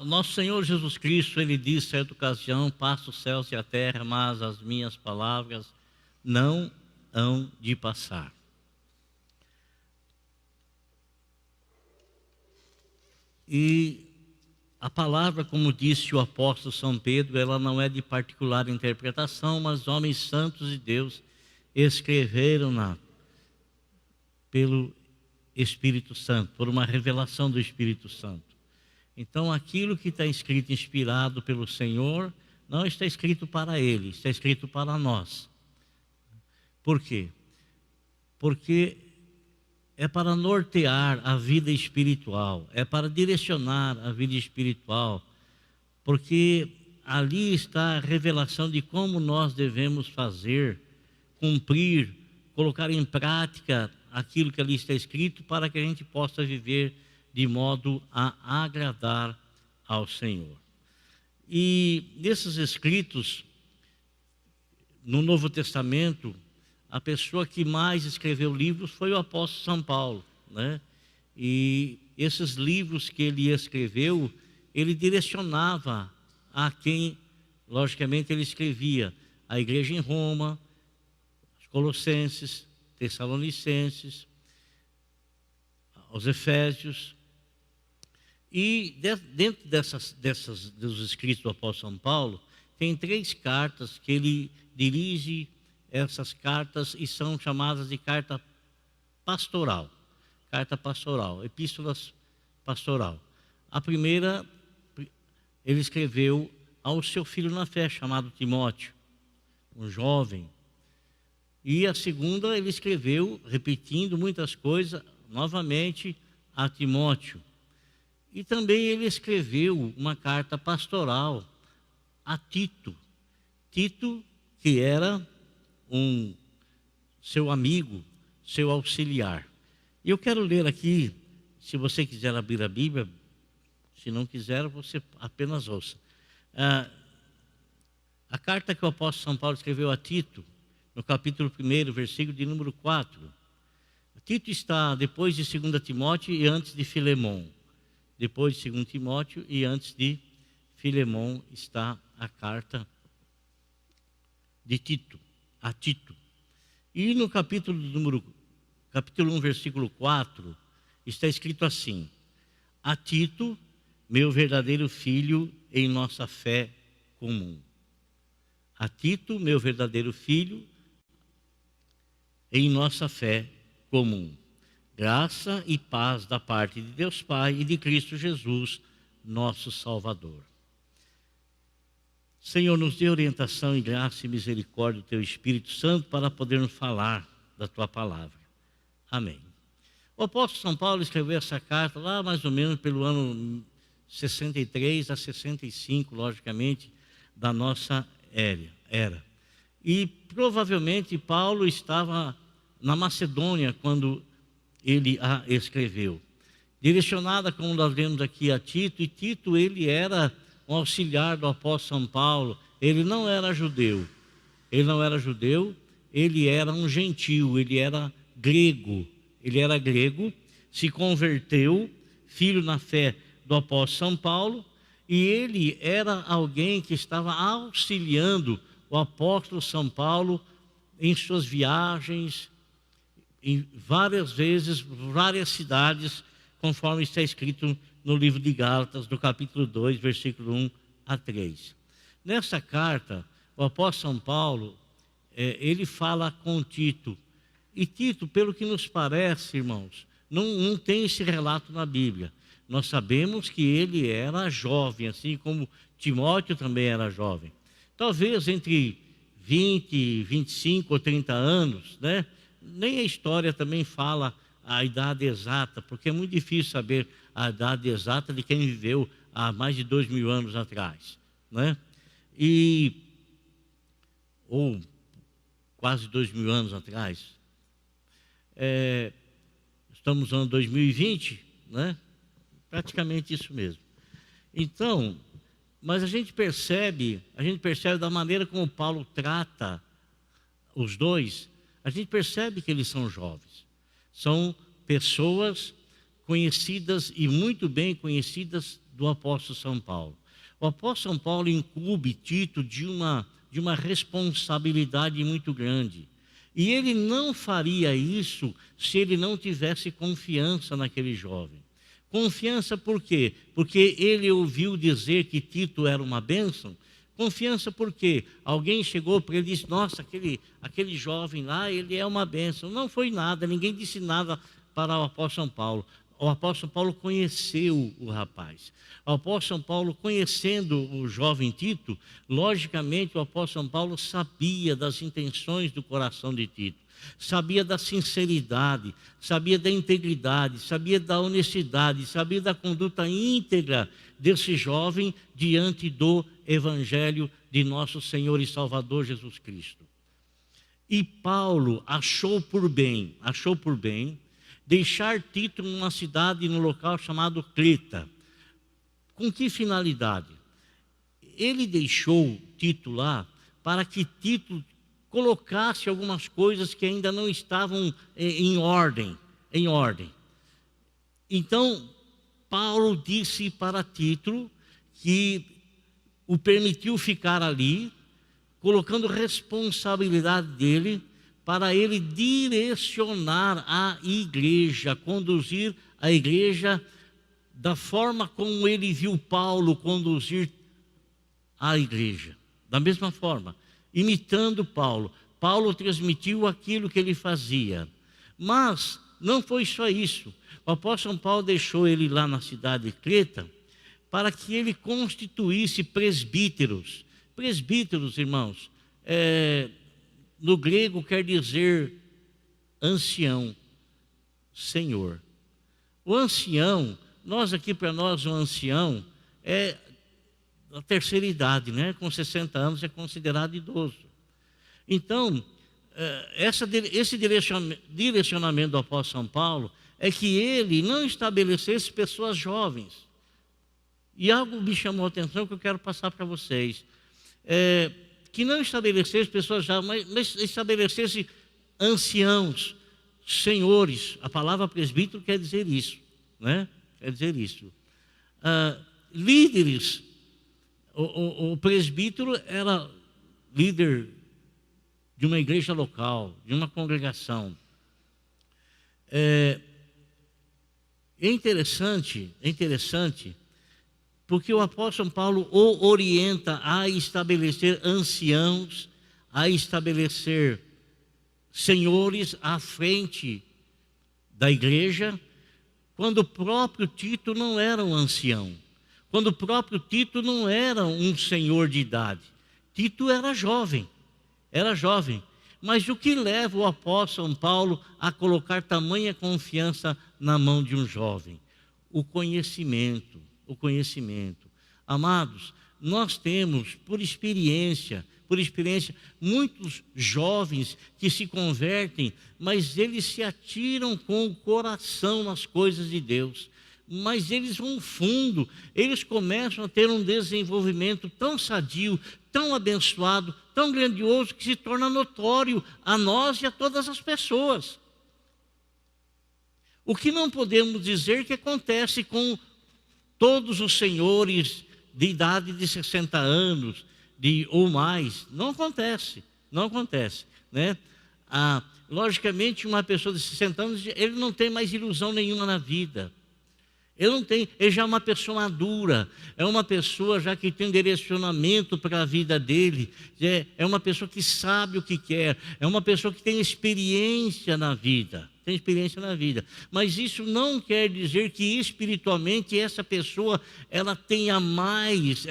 Nosso Senhor Jesus Cristo, ele disse, certa ocasião, passa os céus e a terra, mas as minhas palavras não hão de passar. E a palavra, como disse o apóstolo São Pedro, ela não é de particular interpretação, mas homens santos de Deus escreveram-na pelo Espírito Santo, por uma revelação do Espírito Santo. Então, aquilo que está escrito, inspirado pelo Senhor, não está escrito para ele, está escrito para nós. Por quê? Porque é para nortear a vida espiritual, é para direcionar a vida espiritual, porque ali está a revelação de como nós devemos fazer, cumprir, colocar em prática aquilo que ali está escrito, para que a gente possa viver de modo a agradar ao Senhor. E nesses escritos, no Novo Testamento, a pessoa que mais escreveu livros foi o apóstolo São Paulo, né? E esses livros que ele escreveu, ele direcionava a quem, logicamente, ele escrevia: a igreja em Roma, os Colossenses, Tessalonicenses, aos Efésios. E dentro dos escritos do apóstolo São Paulo, tem 3 cartas que ele dirige. Essas cartas e são chamadas de carta pastoral, epístolas pastoral. A primeira, ele escreveu ao seu filho na fé, chamado Timóteo, um jovem. E a segunda, ele escreveu, repetindo muitas coisas, novamente a Timóteo. E também ele escreveu uma carta pastoral a Tito. Tito, que era seu amigo, seu auxiliar. E eu quero ler aqui, se você quiser abrir a Bíblia, se não quiser, você apenas ouça. A carta que o apóstolo São Paulo escreveu a Tito, no capítulo 1, versículo de número 4. Tito está depois de 2 Timóteo e antes de Filemão. Depois de 2 Timóteo e antes de Filemão está a carta de Tito, a Tito. E no capítulo 1, versículo 4, está escrito assim: a Tito, meu verdadeiro filho em nossa fé comum. A Tito, meu verdadeiro filho em nossa fé comum. Graça e paz da parte de Deus Pai e de Cristo Jesus, nosso Salvador. Senhor, nos dê orientação e graça e misericórdia do Teu Espírito Santo para podermos falar da Tua palavra. Amém. O apóstolo São Paulo escreveu essa carta lá mais ou menos pelo ano 63 a 65, logicamente, da nossa era. E provavelmente Paulo estava na Macedônia quando ele a escreveu. Direcionada, como nós vemos aqui, a Tito, e Tito, ele era um auxiliar do apóstolo São Paulo. Ele não era judeu, ele era um gentio, ele era grego, se converteu, filho na fé do apóstolo São Paulo, e ele era alguém que estava auxiliando o apóstolo São Paulo em suas viagens, em várias vezes, várias cidades, conforme está escrito no livro de Gálatas, no capítulo 2, versículo 1 a 3. Nessa carta, o apóstolo São Paulo, ele fala com Tito. E Tito, pelo que nos parece, irmãos, não tem esse relato na Bíblia. Nós sabemos que ele era jovem, assim como Timóteo também era jovem. Talvez entre 20, 25 ou 30 anos, né? Nem a história também fala a idade exata, porque é muito difícil saber a idade exata de quem viveu há mais de 2000 anos atrás, né? Ou quase 2000 anos atrás. Estamos no ano 2020, né? Praticamente isso mesmo. Então, mas a gente percebe da maneira como Paulo trata os dois, a gente percebe que eles são jovens. São pessoas conhecidas e muito bem conhecidas do apóstolo São Paulo. O apóstolo São Paulo incumbe Tito de uma responsabilidade muito grande. E ele não faria isso se ele não tivesse confiança naquele jovem. Confiança por quê? Porque ele ouviu dizer que Tito era uma bênção. Confiança por quê? Alguém chegou para ele e disse, nossa, aquele jovem lá, ele é uma bênção. Não foi nada, ninguém disse nada para o apóstolo São Paulo. O apóstolo Paulo conheceu o rapaz. O apóstolo São Paulo, conhecendo o jovem Tito, logicamente o apóstolo São Paulo sabia das intenções do coração de Tito, sabia da sinceridade, sabia da integridade, sabia da honestidade, sabia da conduta íntegra desse jovem diante do Evangelho de nosso Senhor e Salvador Jesus Cristo. E Paulo achou por bem deixar Tito numa cidade, num local chamado Creta. Com que finalidade? Ele deixou Tito lá para que Tito colocasse algumas coisas que ainda não estavam em ordem. Então, Paulo disse para Tito que o permitiu ficar ali, colocando responsabilidade dele para ele direcionar a igreja, conduzir a igreja da forma como ele viu Paulo conduzir a igreja. Da mesma forma, imitando Paulo. Paulo transmitiu aquilo que ele fazia. Mas não foi só isso. O apóstolo Paulo deixou ele lá na cidade de Creta para que ele constituísse presbíteros. Presbíteros, irmãos, no grego quer dizer ancião, senhor. O ancião, para nós o ancião é a terceira idade, né? Com 60 anos é considerado idoso. Então, esse direcionamento do apóstolo São Paulo é que ele não estabelecesse pessoas jovens. E algo me chamou a atenção que eu quero passar para vocês. Que não estabelecesse pessoas jovens, mas estabelecesse anciãos, senhores. A palavra presbítero quer dizer isso, né? Quer dizer isso. Líderes. O presbítero era líder de uma igreja local, de uma congregação. É interessante, porque o apóstolo Paulo o orienta a estabelecer anciãos, a estabelecer senhores à frente da igreja, quando o próprio Tito não era um ancião, quando o próprio Tito não era um senhor de idade. Tito era jovem. Mas o que leva o apóstolo Paulo a colocar tamanha confiança na mão de um jovem? O conhecimento. Amados, nós temos, por experiência, muitos jovens que se convertem, mas eles se atiram com o coração nas coisas de Deus. Mas eles vão fundo, eles começam a ter um desenvolvimento tão sadio, tão abençoado, tão grandioso, que se torna notório a nós e a todas as pessoas. O que não podemos dizer que acontece com todos os senhores de idade de 60 anos ou mais. Não acontece, né? Logicamente, uma pessoa de 60 anos, ele não tem mais ilusão nenhuma na vida. Ele já é uma pessoa madura, é uma pessoa já que tem um direcionamento para a vida dele, é uma pessoa que sabe o que quer, é uma pessoa que tem experiência na vida. Mas isso não quer dizer que espiritualmente essa pessoa ela tenha mais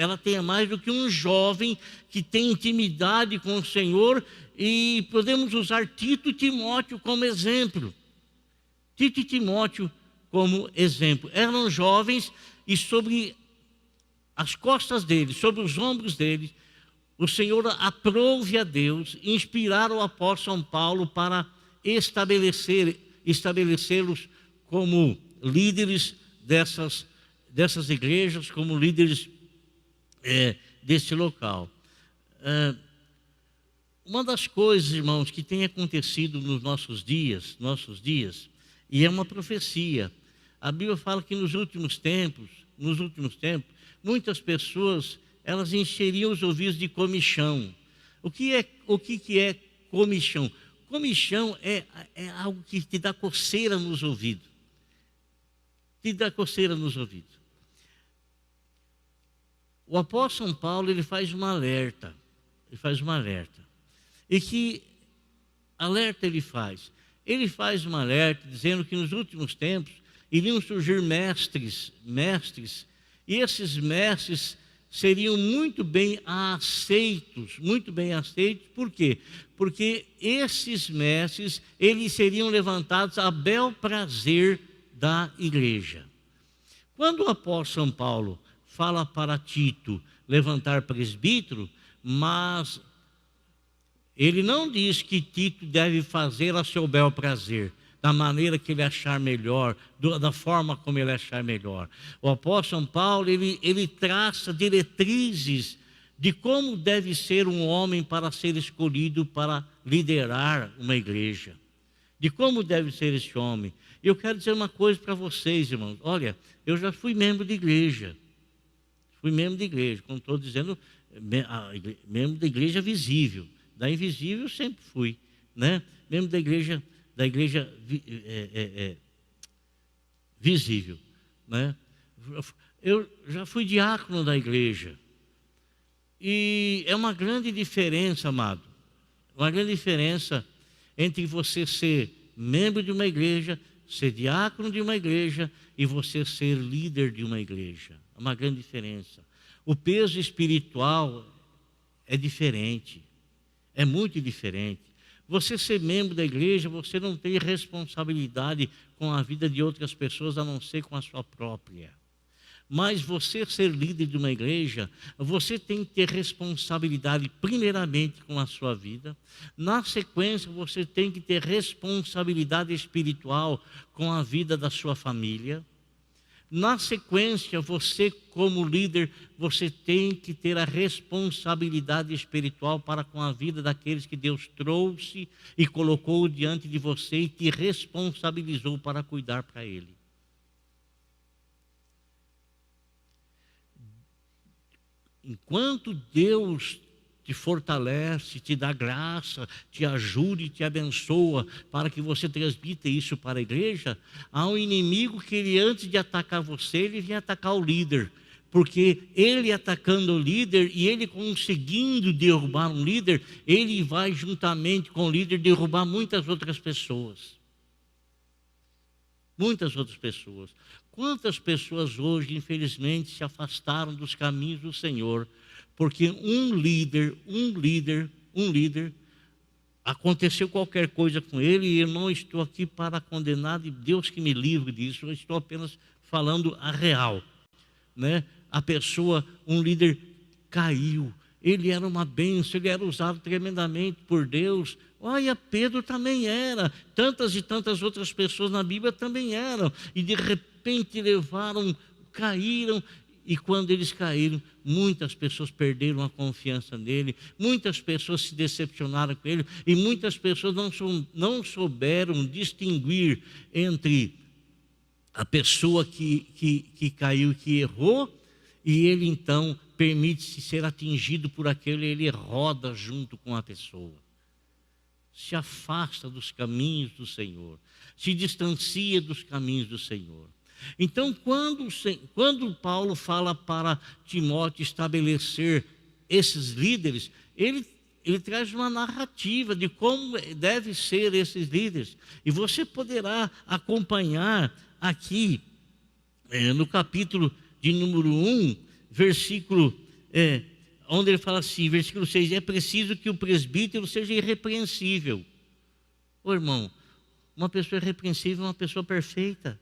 do que um jovem que tem intimidade com o Senhor, e podemos usar Tito e Timóteo como exemplo. Eram jovens e sobre as costas deles, sobre os ombros deles, o Senhor aprouve a Deus inspirar o apóstolo São Paulo para estabelecê-los como líderes dessas igrejas, como líderes desse local. Uma das coisas, irmãos, que tem acontecido nos nossos dias, e é uma profecia, A Bíblia fala que nos últimos tempos, muitas pessoas, elas encheriam os ouvidos de comichão. O que é comichão? Comichão é algo que te dá coceira nos ouvidos. Te dá coceira nos ouvidos. O apóstolo São Paulo, ele faz um alerta. E que alerta ele faz? Ele faz um alerta dizendo que nos últimos tempos iriam surgir mestres, e esses mestres seriam muito bem aceitos. Por quê? Porque esses mestres, eles seriam levantados a bel prazer da igreja. Quando o apóstolo São Paulo fala para Tito levantar presbítero, mas ele não diz que Tito deve fazer a seu bel prazer, da maneira que ele achar melhor, da forma como ele achar melhor. O apóstolo São Paulo, ele traça diretrizes de como deve ser um homem para ser escolhido para liderar uma igreja. De como deve ser esse homem. E eu quero dizer uma coisa para vocês, irmãos. Olha, eu já fui membro de igreja. Como estou dizendo, membro da igreja visível. Da invisível eu sempre fui, né? Membro da igreja visível, né? Eu já fui diácono da igreja. E é uma grande diferença, amado. Uma grande diferença entre você ser membro de uma igreja, ser diácono de uma igreja e você ser líder de uma igreja. É uma grande diferença. O peso espiritual é diferente, é muito diferente. Você ser membro da igreja, você não tem responsabilidade com a vida de outras pessoas, a não ser com a sua própria. Mas você ser líder de uma igreja, você tem que ter responsabilidade primeiramente com a sua vida. Na sequência, você tem que ter responsabilidade espiritual com a vida da sua família. Na sequência, você como líder, você tem que ter a responsabilidade espiritual para com a vida daqueles que Deus trouxe e colocou diante de você e te responsabilizou para cuidar para Ele. Enquanto Deus te fortalece, te dá graça, te ajuda e te abençoa para que você transmita isso para a igreja, há um inimigo que ele, antes de atacar você, ele vem atacar o líder. Porque ele atacando o líder e ele conseguindo derrubar um líder, ele vai juntamente com o líder derrubar muitas outras pessoas. Muitas outras pessoas. Quantas pessoas hoje, infelizmente, se afastaram dos caminhos do Senhor, porque um líder, aconteceu qualquer coisa com ele, e eu não estou aqui para condenar, de Deus que me livre disso, eu estou apenas falando a real, né? A pessoa, um líder caiu, ele era uma bênção, ele era usado tremendamente por Deus. Olha, Pedro também era, tantas e tantas outras pessoas na Bíblia também eram, e de repente caíram, e quando eles caíram, muitas pessoas perderam a confiança nele, muitas pessoas se decepcionaram com ele, e muitas pessoas não souberam distinguir entre a pessoa que caiu, que errou, e ele então permite-se ser atingido por aquele, ele roda junto com a pessoa. Se afasta dos caminhos do Senhor, se distancia dos caminhos do Senhor. Então, quando Paulo fala para Timóteo estabelecer esses líderes, ele traz uma narrativa de como devem ser esses líderes. E você poderá acompanhar aqui, no capítulo de número 1, versículo, onde ele fala assim, versículo 6, é preciso que o presbítero seja irrepreensível. Ô irmão, uma pessoa irrepreensível é uma pessoa perfeita.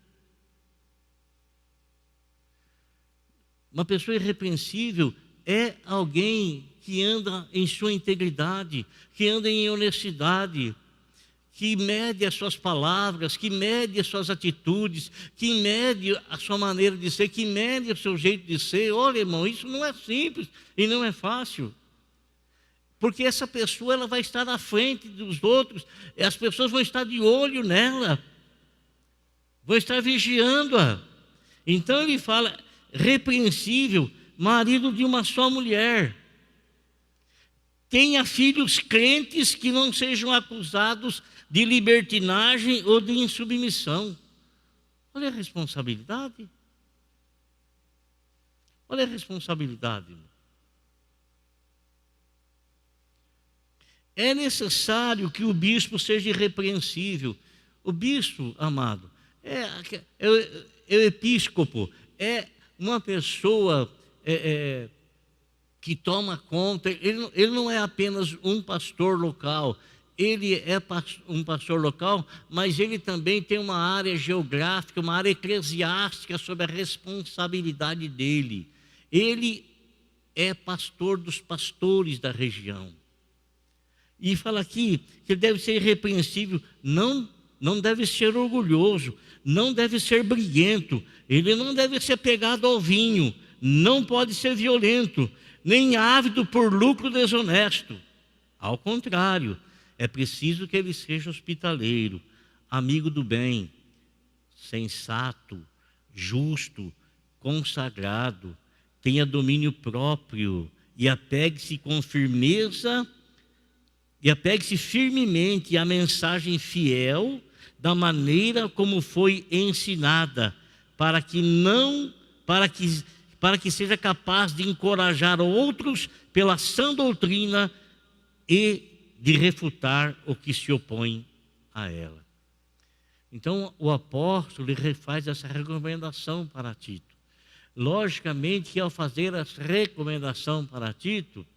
Uma pessoa irrepreensível é alguém que anda em sua integridade, que anda em honestidade, que mede as suas palavras, que mede as suas atitudes, que mede a sua maneira de ser, que mede o seu jeito de ser. Olha, irmão, isso não é simples e não é fácil. Porque essa pessoa, ela vai estar à frente dos outros, e as pessoas vão estar de olho nela. vão estar vigiando-a. Então ele fala, repreensível, marido de uma só mulher. Tenha filhos crentes que não sejam acusados de libertinagem ou de insubmissão. Olha a responsabilidade. Olha a responsabilidade. É necessário que o bispo seja irrepreensível. O bispo, amado, é o episcopo, é uma pessoa que toma conta. Ele não é apenas um pastor local, ele é um pastor local, mas ele também tem uma área geográfica, uma área eclesiástica sob a responsabilidade dele. Ele é pastor dos pastores da região. E fala aqui que ele deve ser irrepreensível, não deve ser orgulhoso, não deve ser briguento, ele não deve ser pegado ao vinho, não pode ser violento, nem ávido por lucro desonesto. Ao contrário, é preciso que ele seja hospitaleiro, amigo do bem, sensato, justo, consagrado, tenha domínio próprio e apegue-se com firmeza. E apegue-se firmemente à mensagem fiel da maneira como foi ensinada, para que seja capaz de encorajar outros pela sã doutrina e de refutar o que se opõe a ela. Então o apóstolo ele refaz essa recomendação para Tito. Logicamente que ao fazer essa recomendação para Tito,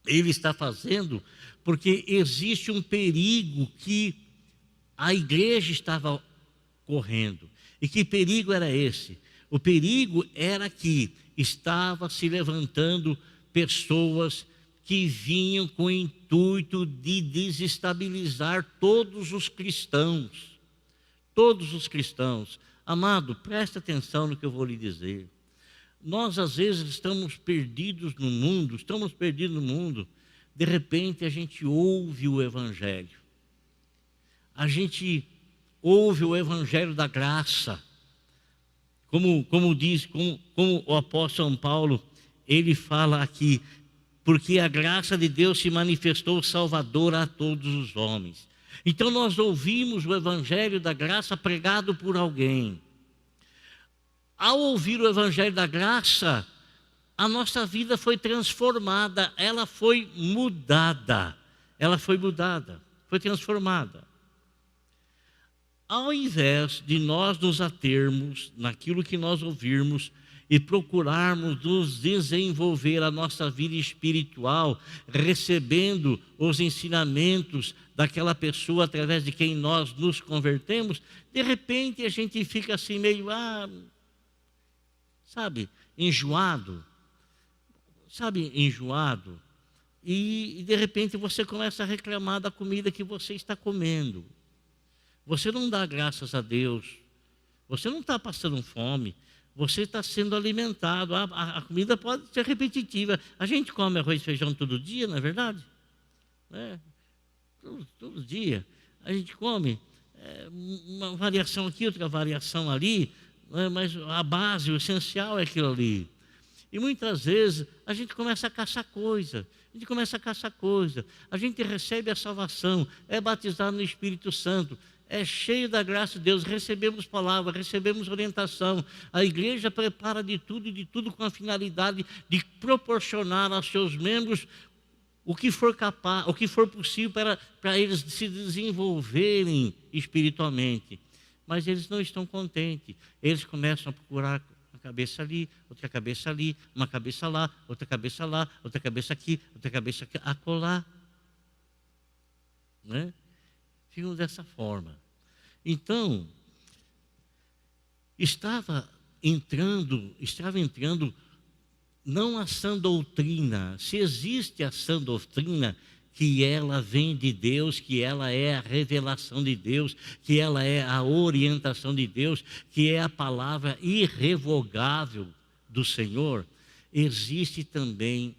ele está fazendo porque existe um perigo que a igreja estava correndo. E que perigo era esse? O perigo era que estava se levantando pessoas que vinham com o intuito de desestabilizar todos os cristãos. Todos os cristãos. Amado, presta atenção no que eu vou lhe dizer. Nós às vezes estamos perdidos no mundo, de repente a gente ouve o Evangelho. A gente ouve o Evangelho da graça. Como o apóstolo São Paulo, ele fala aqui, porque a graça de Deus se manifestou salvadora a todos os homens. Então nós ouvimos o Evangelho da graça pregado por alguém. Ao ouvir o Evangelho da graça, a nossa vida foi transformada, ela foi mudada, foi transformada. Ao invés de nós nos atermos naquilo que nós ouvirmos e procurarmos nos desenvolver a nossa vida espiritual, recebendo os ensinamentos daquela pessoa através de quem nós nos convertemos, de repente a gente fica assim meio, enjoado, e de repente você começa a reclamar da comida que você está comendo. Você não dá graças a Deus, você não está passando fome, você está sendo alimentado. A comida pode ser repetitiva. A gente come arroz e feijão todo dia, não é verdade? Todo dia. A gente come uma variação aqui, outra variação ali, mas a base, o essencial é aquilo ali. E muitas vezes a gente começa a caçar coisa. A gente recebe a salvação, é batizado no Espírito Santo, é cheio da graça de Deus, recebemos palavra, recebemos orientação. A igreja prepara de tudo com a finalidade de proporcionar aos seus membros o que for capaz, o que for possível para eles se desenvolverem espiritualmente. Mas eles não estão contentes, eles começam a procurar uma cabeça ali, outra cabeça ali, uma cabeça lá, outra cabeça aqui, outra cabeça aqui, acolá. Ficam dessa forma. Então, estava entrando não a sã doutrina. Se existe a sã doutrina, que ela vem de Deus, que ela é a revelação de Deus, que ela é a orientação de Deus, que é a palavra irrevogável do Senhor, existe também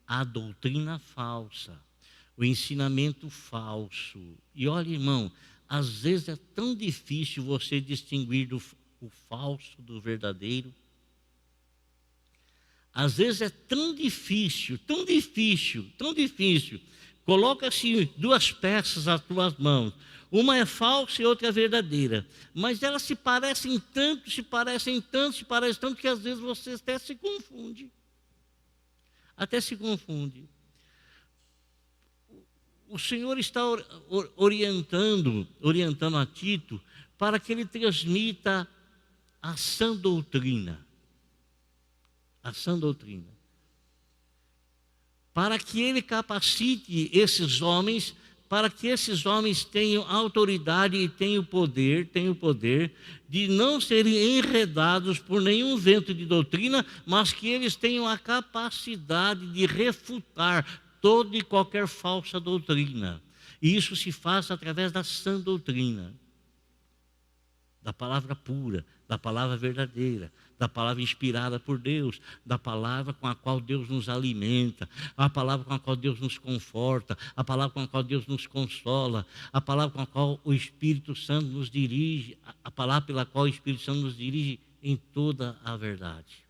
a doutrina falsa, o ensinamento falso. E olha, irmão, às vezes é tão difícil você distinguir o falso do verdadeiro. Às vezes é tão difícil, tão difícil, tão difícil. Coloca-se duas peças às tuas mãos. Uma é falsa e outra é verdadeira. Mas elas se parecem tanto, que às vezes você até se confunde. Até se confunde. O Senhor está orientando a Tito para que ele transmita a sã doutrina. A sã doutrina. Para que ele capacite esses homens, para que esses homens tenham autoridade e tenham poder de não serem enredados por nenhum vento de doutrina, mas que eles tenham a capacidade de refutar toda e qualquer falsa doutrina. E isso se faz através da sã doutrina, da palavra pura, da palavra verdadeira, da palavra inspirada por Deus, da palavra com a qual Deus nos alimenta, a palavra com a qual Deus nos conforta, a palavra com a qual Deus nos consola, a palavra com a qual o Espírito Santo nos dirige, a palavra pela qual o Espírito Santo nos dirige em toda a verdade.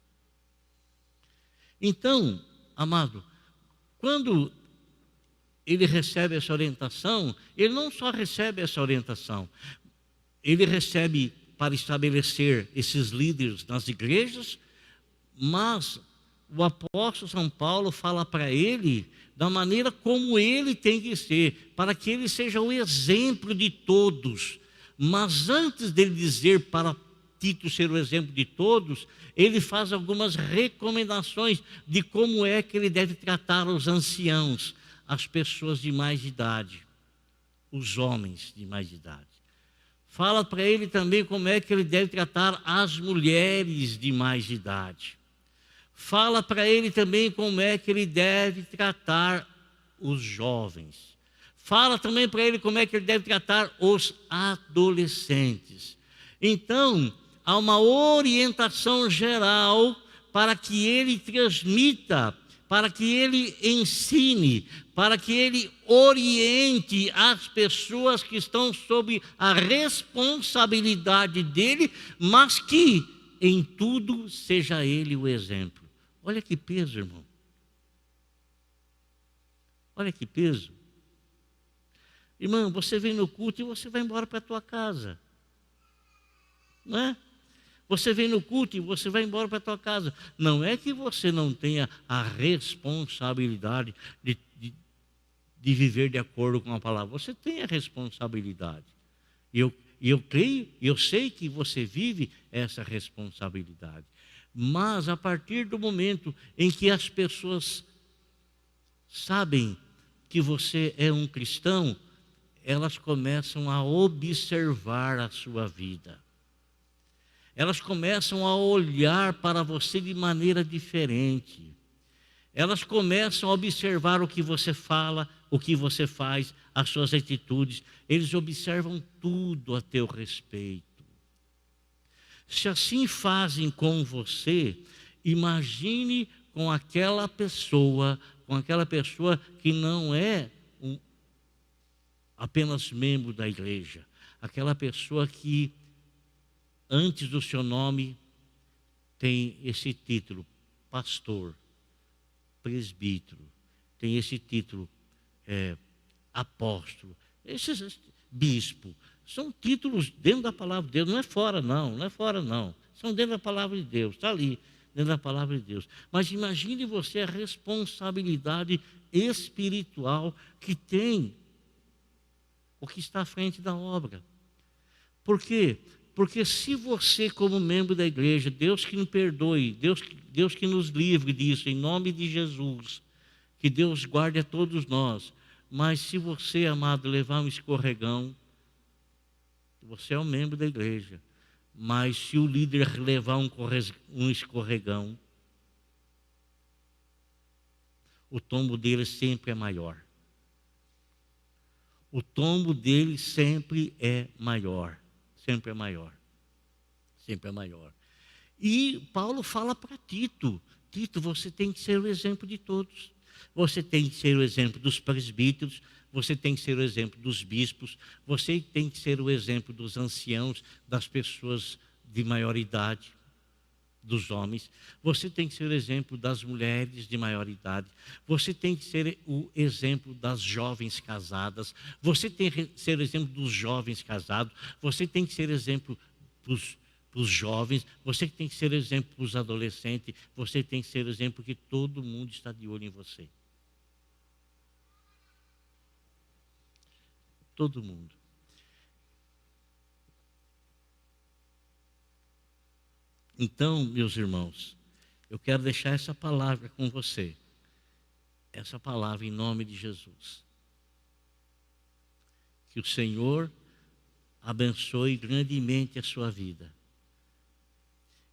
Então, amado, quando ele recebe essa orientação, ele não só recebe essa orientação, ele recebe para estabelecer esses líderes nas igrejas, mas o apóstolo São Paulo fala para ele da maneira como ele tem que ser, para que ele seja o exemplo de todos. Mas antes dele dizer para Tito ser o exemplo de todos, ele faz algumas recomendações de como é que ele deve tratar os anciãos, as pessoas de mais idade, os homens de mais idade. Fala para ele também como é que ele deve tratar as mulheres de mais idade. Fala para ele também como é que ele deve tratar os jovens. Fala também para ele como é que ele deve tratar os adolescentes. Então, há uma orientação geral para que ele transmita, para que ele ensine, para que ele oriente as pessoas que estão sob a responsabilidade dele, mas que em tudo seja ele o exemplo. Olha que peso, irmão. Olha que peso. Irmão, você vem no culto e você vai embora para a tua casa. Não é? Você vem no culto e você vai embora para a tua casa. Não é que você não tenha a responsabilidade de viver de acordo com a palavra. Você tem a responsabilidade. E eu creio, e eu sei que você vive essa responsabilidade. Mas a partir do momento em que as pessoas sabem que você é um cristão, elas começam a observar a sua vida. Elas começam a olhar para você de maneira diferente. Elas começam a observar o que você fala, o que você faz, as suas atitudes. Eles observam tudo a teu respeito. Se assim fazem com você, imagine com aquela pessoa que não é apenas membro da igreja, aquela pessoa que antes do seu nome tem esse título, pastor, presbítero, tem esse título, apóstolo, esses bispo, são títulos dentro da palavra de Deus, não é fora não, são dentro da palavra de Deus, está ali, dentro da palavra de Deus. Mas imagine você a responsabilidade espiritual que tem o que está à frente da obra. Por quê? Porque se você, como membro da igreja, Deus que nos perdoe, Deus que nos livre disso, em nome de Jesus, que Deus guarde a todos nós. Mas se você, amado, levar um escorregão, você é um membro da igreja. Mas se o líder levar um escorregão, o tombo dele sempre é maior. O tombo dele sempre é maior. Sempre é maior. Sempre é maior. E Paulo fala para Tito: Tito, você tem que ser o exemplo de todos. Você tem que ser o exemplo dos presbíteros, você tem que ser o exemplo dos bispos, você tem que ser o exemplo dos anciãos, das pessoas de maior idade, dos homens, você tem que ser o exemplo das mulheres de maior idade, você tem que ser o exemplo das jovens casadas, você tem que ser o exemplo dos jovens casados, você tem que ser exemplo para os jovens, você tem que ser exemplo para os adolescentes, você tem que ser exemplo que todo mundo está de olho em você. Todo mundo. Então, meus irmãos, eu quero deixar essa palavra com você. Essa palavra em nome de Jesus. Que o Senhor abençoe grandemente a sua vida.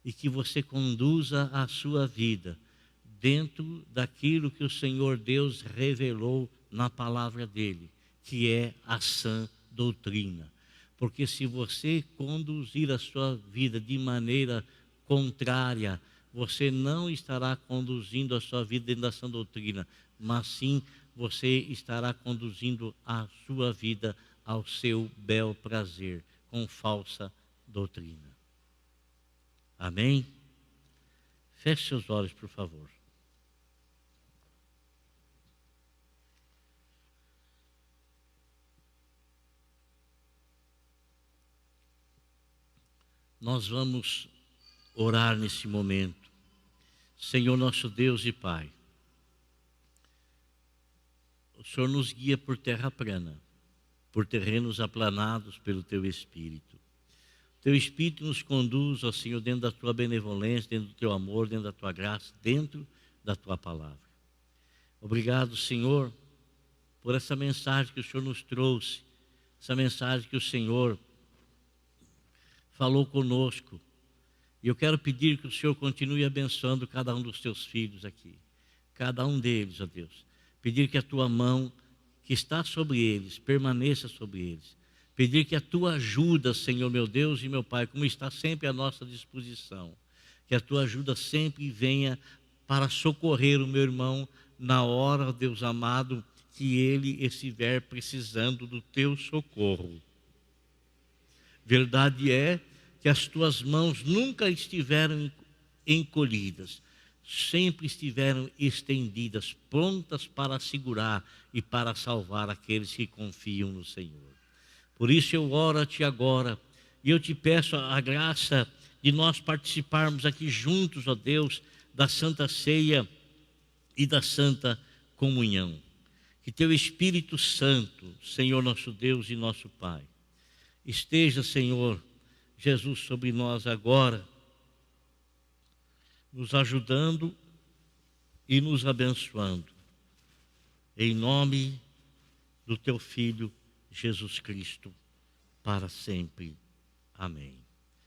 E que você conduza a sua vida dentro daquilo que o Senhor Deus revelou na palavra dele, que é a sã doutrina. Porque se você conduzir a sua vida de maneira contrária, você não estará conduzindo a sua vida dentro da sã doutrina, mas sim você estará conduzindo a sua vida ao seu bel prazer, com falsa doutrina. Amém? Feche seus olhos, por favor. Nós vamos orar nesse momento. Senhor nosso Deus e Pai, o Senhor nos guia por terra plana, por terrenos aplanados pelo Teu Espírito. Teu Espírito nos conduz, ó Senhor, dentro da Tua benevolência, dentro do Teu amor, dentro da Tua graça, dentro da Tua palavra. Obrigado, Senhor, por essa mensagem que o Senhor nos trouxe, essa mensagem que o Senhor falou conosco. E eu quero pedir que o Senhor continue abençoando cada um dos Teus filhos aqui. Cada um deles, ó Deus. Pedir que a Tua mão, que está sobre eles, permaneça sobre eles. Pedir que a Tua ajuda, Senhor meu Deus e meu Pai, como está sempre à nossa disposição. Que a Tua ajuda sempre venha para socorrer o meu irmão na hora, ó Deus amado, que ele estiver precisando do Teu socorro. Verdade é que as Tuas mãos nunca estiveram encolhidas, sempre estiveram estendidas, prontas para segurar e para salvar aqueles que confiam no Senhor. Por isso eu oro a Ti agora, e eu Te peço a graça de nós participarmos aqui juntos, ó Deus, da Santa Ceia e da Santa Comunhão. Que Teu Espírito Santo, Senhor nosso Deus e nosso Pai, esteja, Senhor Jesus, sobre nós agora, nos ajudando e nos abençoando. Em nome do Teu Filho, Jesus Cristo, para sempre. Amém.